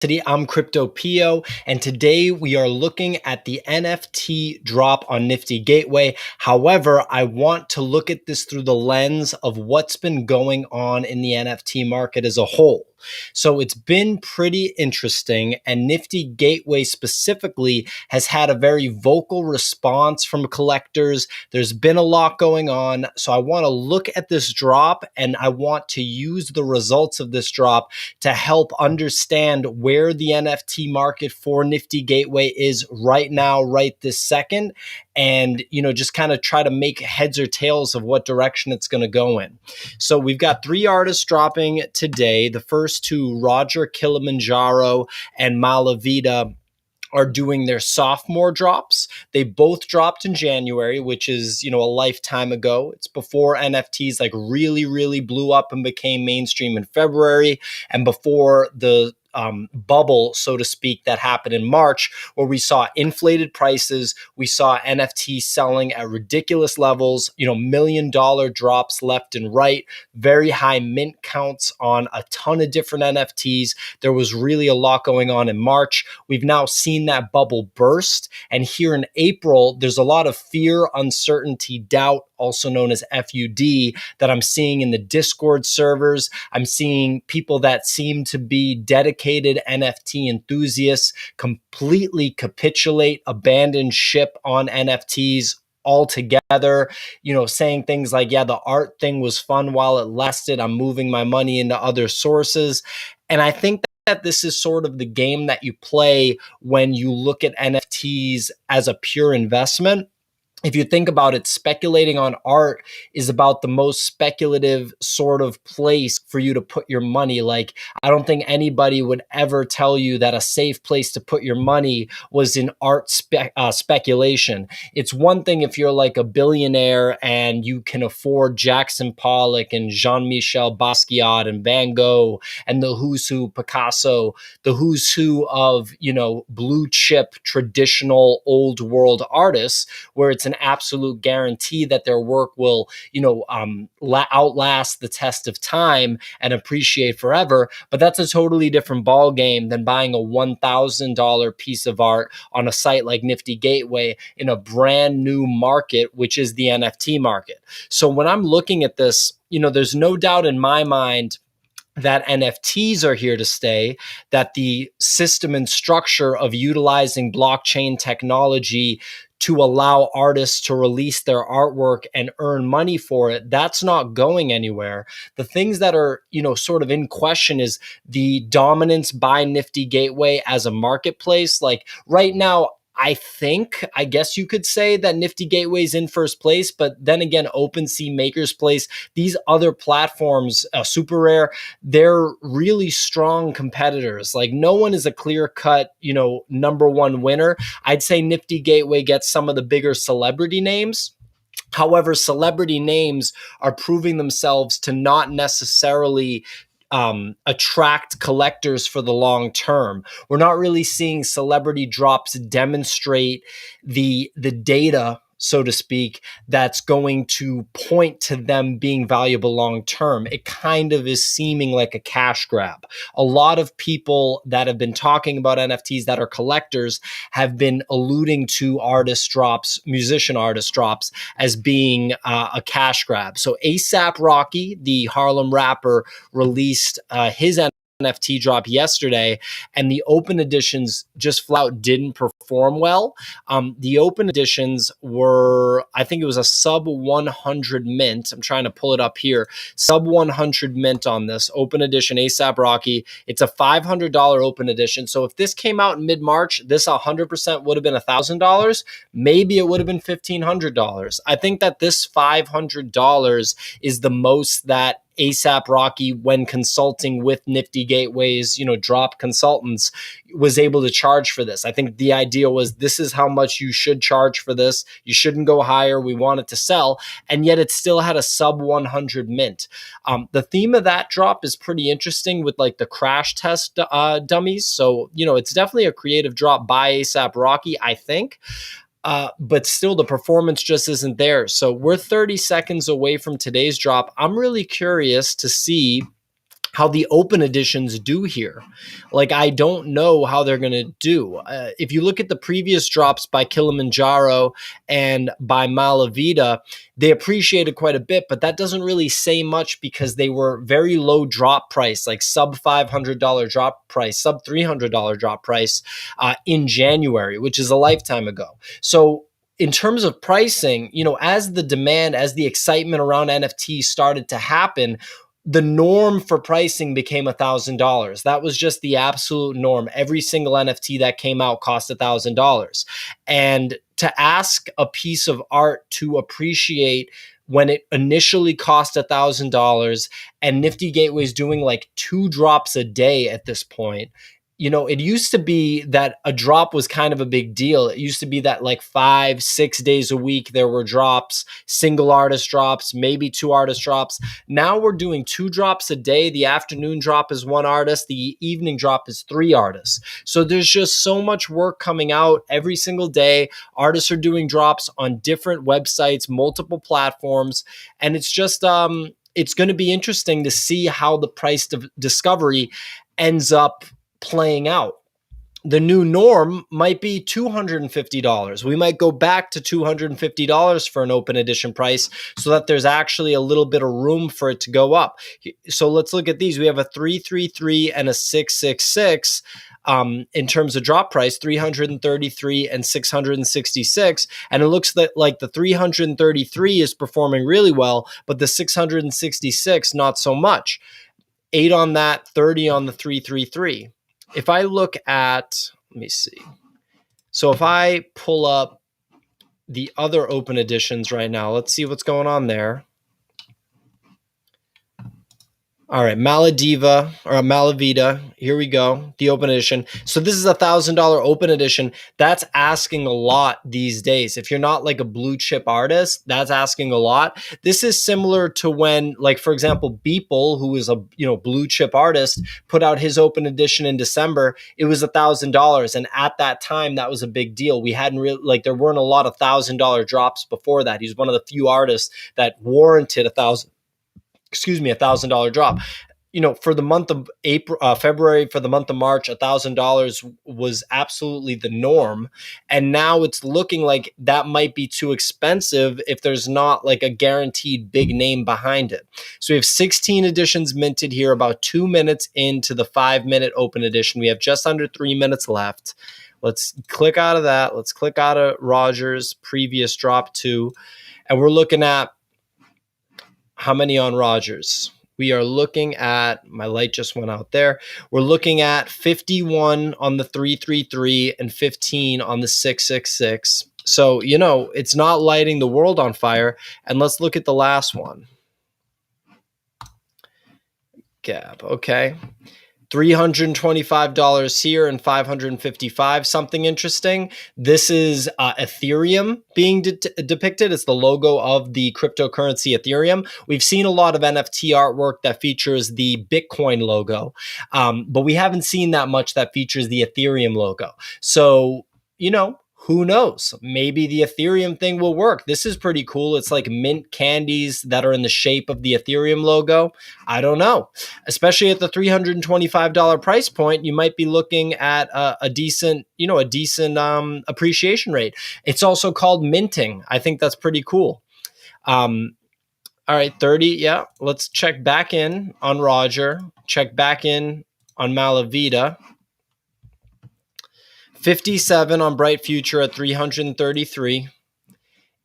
I'm Crypto Pio, and today we are looking at the NFT drop on Nifty Gateway. However, I want to look at this through the lens of what's been going on in the NFT market as a whole. So it's been pretty interesting, and Nifty Gateway specifically has had a very vocal response from collectors. There's been a lot going on. So I want to look at this drop, and I want to use the results of this drop to help understand where the NFT market for Nifty Gateway is right now, right this second, and just kind of try to make heads or tails of what direction it's going to go in. So we've got three artists dropping today. The first two, Roger Kilimanjaro and Malavida, are doing their sophomore drops. They both dropped in January, which is, a lifetime ago. It's before NFTs like really blew up and became mainstream in February, and before the bubble, so to speak, that happened in March, where we saw inflated prices. We saw NFTs selling at ridiculous levels, $1 million drops left and right, very high mint counts on a ton of different NFTs. There was really a lot going on in March. We've now seen that bubble burst. And here in April, there's a lot of fear, uncertainty, doubt, also known as FUD, that I'm seeing in the Discord servers. I'm seeing people that seem to be dedicated NFT enthusiasts completely capitulate, abandon ship on NFTs altogether, saying things like, yeah, the art thing was fun while it lasted. I'm moving my money into other sources. And I think that this is sort of the game that you play when you look at NFTs as a pure investment. If you think about it, speculating on art is about the most speculative sort of place for you to put your money. Like, I don't think anybody would ever tell you that a safe place to put your money was in art speculation. It's one thing if you're like a billionaire and you can afford Jackson Pollock and Jean-Michel Basquiat and Van Gogh and the who's who, Picasso, the who's who of, blue chip, traditional, old world artists, where it's an absolute guarantee that their work will, outlast the test of time and appreciate forever. But that's a totally different ball game than buying a $1,000 piece of art on a site like Nifty Gateway in a brand new market, which is the NFT market. So when I'm looking at this, there's no doubt in my mind that NFTs are here to stay, that the system and structure of utilizing blockchain technology to allow artists to release their artwork and earn money for it, that's not going anywhere. The things that are, sort of in question is the dominance by Nifty Gateway as a marketplace. Like right now, I guess you could say that Nifty Gateway's in first place, but then again, OpenSea, Maker's Place, these other platforms, Super Rare, they're really strong competitors. Like no one is a clear-cut, number one winner. I'd say Nifty Gateway gets some of the bigger celebrity names. However, celebrity names are proving themselves to not necessarily attract collectors for the long term. We're not really seeing celebrity drops demonstrate the data, so to speak, that's going to point to them being valuable long term. It kind of is seeming like a cash grab. A lot of people that have been talking about NFTs that are collectors have been alluding to artist drops, musician artist drops, as being a cash grab. So A$AP Rocky, the Harlem rapper, released his NFT drop yesterday, and the open editions just flat didn't perform well. The open editions were, I think it was a sub 100 mint. I'm trying to pull it up here. Sub 100 mint on this open edition A$AP Rocky. It's a $500 open edition. So if this came out in mid-March, this 100% would have been $1,000. Maybe it would have been $1,500. I think that this $500 is the most that A$AP Rocky, when consulting with Nifty Gateway's, drop consultants, was able to charge for this. I think the idea was, this is how much you should charge for this. You shouldn't go higher. We want it to sell. And yet it still had a sub 100 mint. The theme of that drop is pretty interesting with like the crash test dummies. So, it's definitely a creative drop by A$AP Rocky, I think. But still the performance just isn't there. So we're 30 seconds away from today's drop. I'm really curious to see how the open editions do here. Like, I don't know how they're going to do. If you look at the previous drops by Kilimanjaro and by Malavida, they appreciated quite a bit, but that doesn't really say much because they were very low drop price, like sub $500 drop price, sub $300 drop price in January, which is a lifetime ago. So in terms of pricing, as the demand, as the excitement around NFTs started to happen, the norm for pricing became $1,000. That was just the absolute norm. Every single NFT that came out cost $1,000. And to ask a piece of art to appreciate when it initially cost $1,000 and Nifty Gateway is doing like 2 drops a day at this point. It used to be that a drop was kind of a big deal. It used to be that like 5-6 days a week, there were drops, single artist drops, maybe 2 artist drops. Now we're doing 2 drops a day. The afternoon drop is 1 artist. The evening drop is 3 artists. So there's just so much work coming out every single day. Artists are doing drops on different websites, multiple platforms. And it's just, it's going to be interesting to see how the price of discovery ends up playing out. The new norm might be $250. We might go back to $250 for an open edition price so that there's actually a little bit of room for it to go up. So let's look at these. We have a 333 and a 666 in terms of drop price, 333 and 666. And it looks like the 333 is performing really well, but the 666, not so much. 8 on that, 30 on the 333. If I look at, let me see. So if I pull up the other open editions right now, let's see what's going on there. All right, Malavida, here we go, the open edition. So this is $1,000 open edition. That's asking a lot these days. If you're not like a blue chip artist, that's asking a lot. This is similar to when, like, for example, Beeple, who is a blue chip artist, put out his open edition in December. It was $1,000, and at that time, that was a big deal. We hadn't really there weren't a lot of $1,000 drops before that. He's one of the few artists that warranted $1,000 drop. For the month of February, for the month of March, $1,000 was absolutely the norm. And now it's looking like that might be too expensive if there's not like a guaranteed big name behind it. So we have 16 editions minted here, about 2 minutes into the 5-minute open edition. We have just under 3 minutes left. Let's click out of that. Let's click out of Roger's previous drop 2. And we're looking at how many on Rogers? We are looking at, my light just went out there. We're looking at 51 on the 333 and 15 on the 666. So, it's not lighting the world on fire. And let's look at the last one. Gap, okay. $325 here and $555. Something interesting. This is Ethereum being depicted. It's the logo of the cryptocurrency Ethereum. We've seen a lot of NFT artwork that features the Bitcoin logo, but we haven't seen that much that features the Ethereum logo. So, who knows? Maybe the Ethereum thing will work. This is pretty cool. It's like mint candies that are in the shape of the Ethereum logo. I don't know. Especially at the $325 price point, you might be looking at a decent appreciation rate. It's also called minting. I think that's pretty cool. All right, 30. Yeah, let's check back in on Roger. Check back in on Malavida. 57 on Bright Future at 333,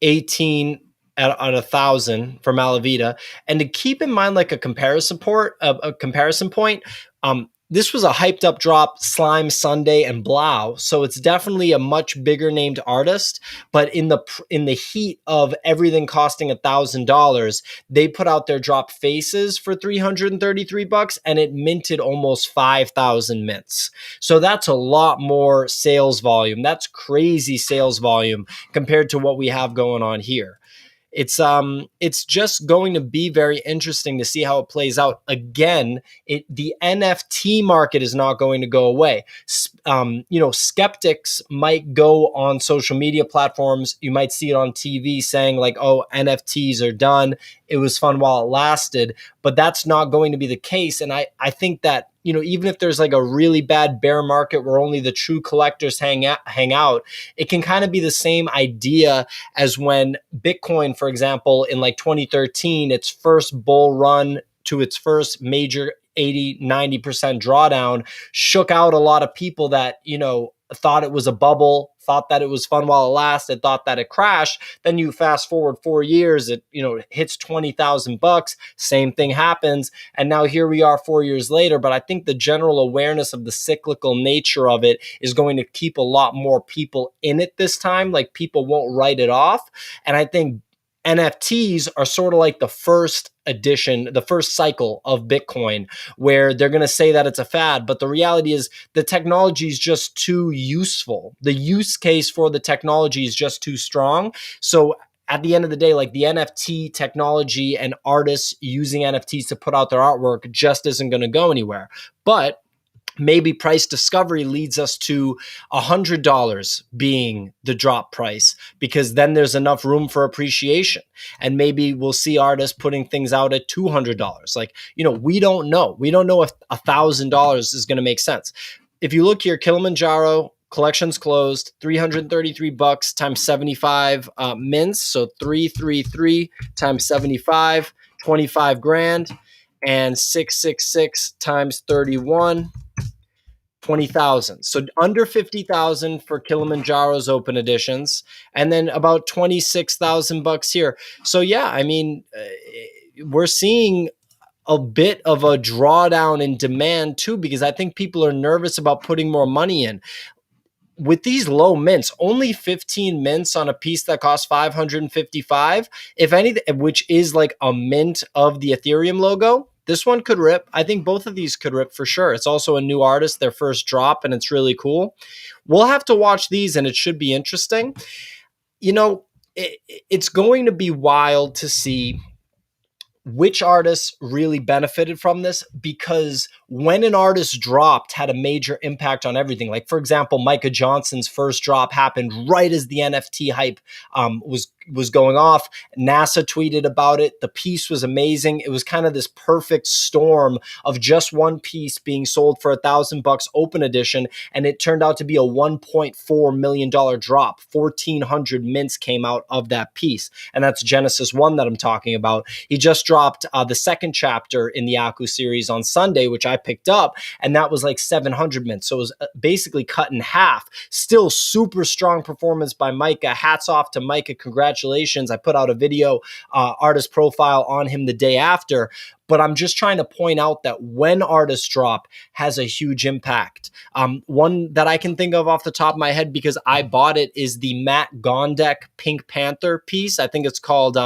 18 at 1,000 for Malavida. And to keep in mind, like a comparison point, this was a hyped up drop, Slime Sunday and Blau. So it's definitely a much bigger named artist. But in the heat of everything costing $1,000, they put out their drop Faces for $333, and it minted almost 5,000 mints. So that's a lot more sales volume. That's crazy sales volume compared to what we have going on here. It's just going to be very interesting to see how it plays out. Again, the NFT market is not going to go away. Skeptics might go on social media platforms. You might see it on TV saying like, oh, NFTs are done. It was fun while it lasted, but that's not going to be the case. And I think that, even if there's like a really bad bear market where only the true collectors hang out, it can kind of be the same idea as when Bitcoin, for example, in like 2013, its first bull run to its first major 80-90% drawdown shook out a lot of people that, thought it was a bubble, thought that it was fun while it lasted, thought that it crashed. Then you fast forward 4 years, it, hits $20,000, same thing happens. And now here we are 4 years later. But I think the general awareness of the cyclical nature of it is going to keep a lot more people in it this time. Like, people won't write it off. And I think NFTs are sort of like the first edition, the first cycle of Bitcoin, where they're going to say that it's a fad. But the reality is the technology is just too useful. The use case for the technology is just too strong. So at the end of the day, like, the NFT technology and artists using NFTs to put out their artwork just isn't going to go anywhere. But maybe price discovery leads us to $100 being the drop price, because then there's enough room for appreciation. And maybe we'll see artists putting things out at $200. Like, we don't know. We don't know if $1,000 is going to make sense. If you look here, Kilimanjaro collections closed, $333 times 75 mints. So 333 times 75, 25 grand, and 666 times 31. 20,000. So under 50,000 for Kilimanjaro's open editions, and then about $26,000 here. So yeah, I mean, we're seeing a bit of a drawdown in demand too, because I think people are nervous about putting more money in. With these low mints, only 15 mints on a piece that costs 555, if anything, which is like a mint of the Ethereum logo. This one could rip. I think both of these could rip for sure. It's also a new artist, their first drop, and it's really cool. We'll have to watch these, and it should be interesting. It's going to be wild to see which artists really benefited from this, because when an artist dropped had a major impact on everything. Like, for example, Micah Johnson's first drop happened right as the NFT hype was going off. NASA tweeted about it. The piece was amazing. It was kind of this perfect storm of just one piece being sold for $1,000 open edition, and it turned out to be a $1.4 million drop. 1,400 mints came out of that piece, and that's Genesis 1 that I'm talking about. He just dropped the second chapter in the Aku series on Sunday, which I picked up, and that was like 700 mints. So it was basically cut in half. Still super strong performance by Micah. Hats off to Micah. Congratulations. I put out a video, artist profile on him the day after. But I'm just trying to point out that when artists drop has a huge impact. One that I can think of off the top of my head, because I bought it, is the Matt Gondek Pink Panther piece. I think it's called,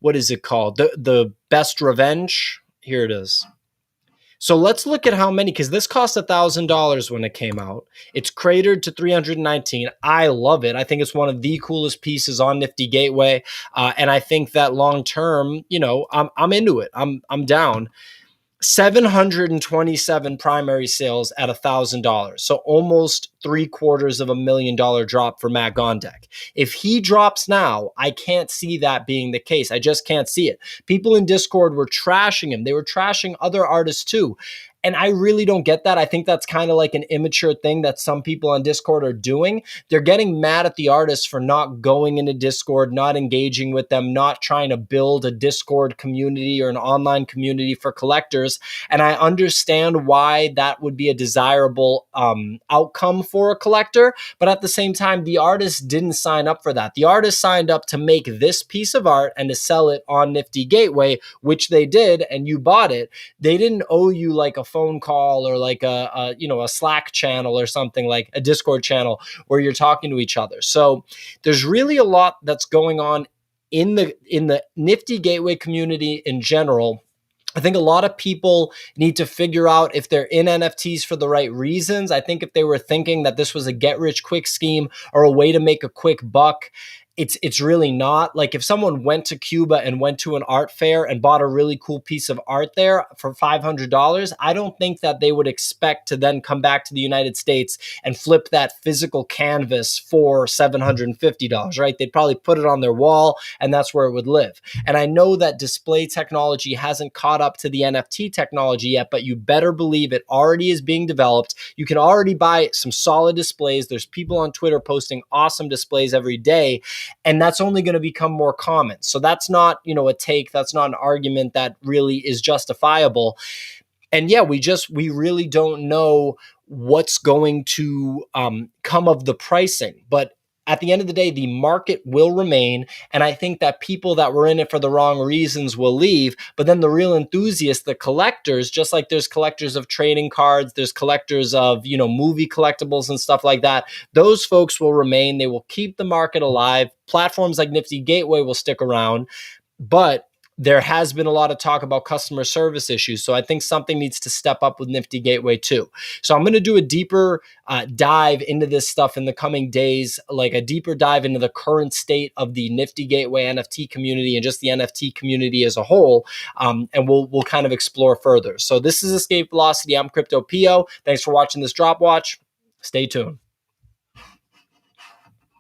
what is it called? The Best Revenge. Here it is. So let's look at how many, because this cost $1,000 when it came out. It's cratered to 319. I love it. I think it's one of the coolest pieces on Nifty Gateway, and I think that long term, I'm into it. I'm down. 727 primary sales at $1,000. So almost $750,000 drop for Matt Gondek. If he drops now, I can't see that being the case. I just can't see it. People in Discord were trashing him. They were trashing other artists too. And I really don't get that. I think that's kind of like an immature thing that some people on Discord are doing. They're getting mad at the artists for not going into Discord, not engaging with them, not trying to build a Discord community or an online community for collectors. And I understand why that would be a desirable outcome for a collector. But at the same time, the artist didn't sign up for that. The artist signed up to make this piece of art and to sell it on Nifty Gateway, which they did, and you bought it. They didn't owe you like a phone call or like a Slack channel or something, like a Discord channel where you're talking to each other. So there's really a lot that's going on in the Nifty Gateway community in general. I think a lot of people need to figure out if they're in NFTs for the right reasons. I think if they were thinking that this was a get-rich-quick scheme or a way to make a quick buck, it's really not. Like if someone went to Cuba and went to an art fair and bought a really cool piece of art there for $500, I don't think that they would expect to then come back to the United States and flip that physical canvas for $750, right? They'd probably put it on their wall and that's where it would live. And I know that display technology hasn't caught up to the NFT technology yet, but you better believe it already is being developed. You can already buy some solid displays. There's people on Twitter posting awesome displays every day, and that's only going to become more common. So that's not, a take, that's not an argument that really is justifiable. And yeah, we really don't know what's going to come of the pricing, but at the end of the day, the market will remain. And I think that people that were in it for the wrong reasons will leave. But then the real enthusiasts, the collectors, just like there's collectors of trading cards, there's collectors of, movie collectibles and stuff like that. Those folks will remain. They will keep the market alive. Platforms like Nifty Gateway will stick around. But there has been a lot of talk about customer service issues. So I think something needs to step up with Nifty Gateway too. So I'm going to do a deeper dive into this stuff in the coming days, like a deeper dive into the current state of the Nifty Gateway NFT community and just the NFT community as a whole. And we'll kind of explore further. So this is Escape Velocity. I'm Crypto Pio. Thanks for watching this Drop Watch. Stay tuned.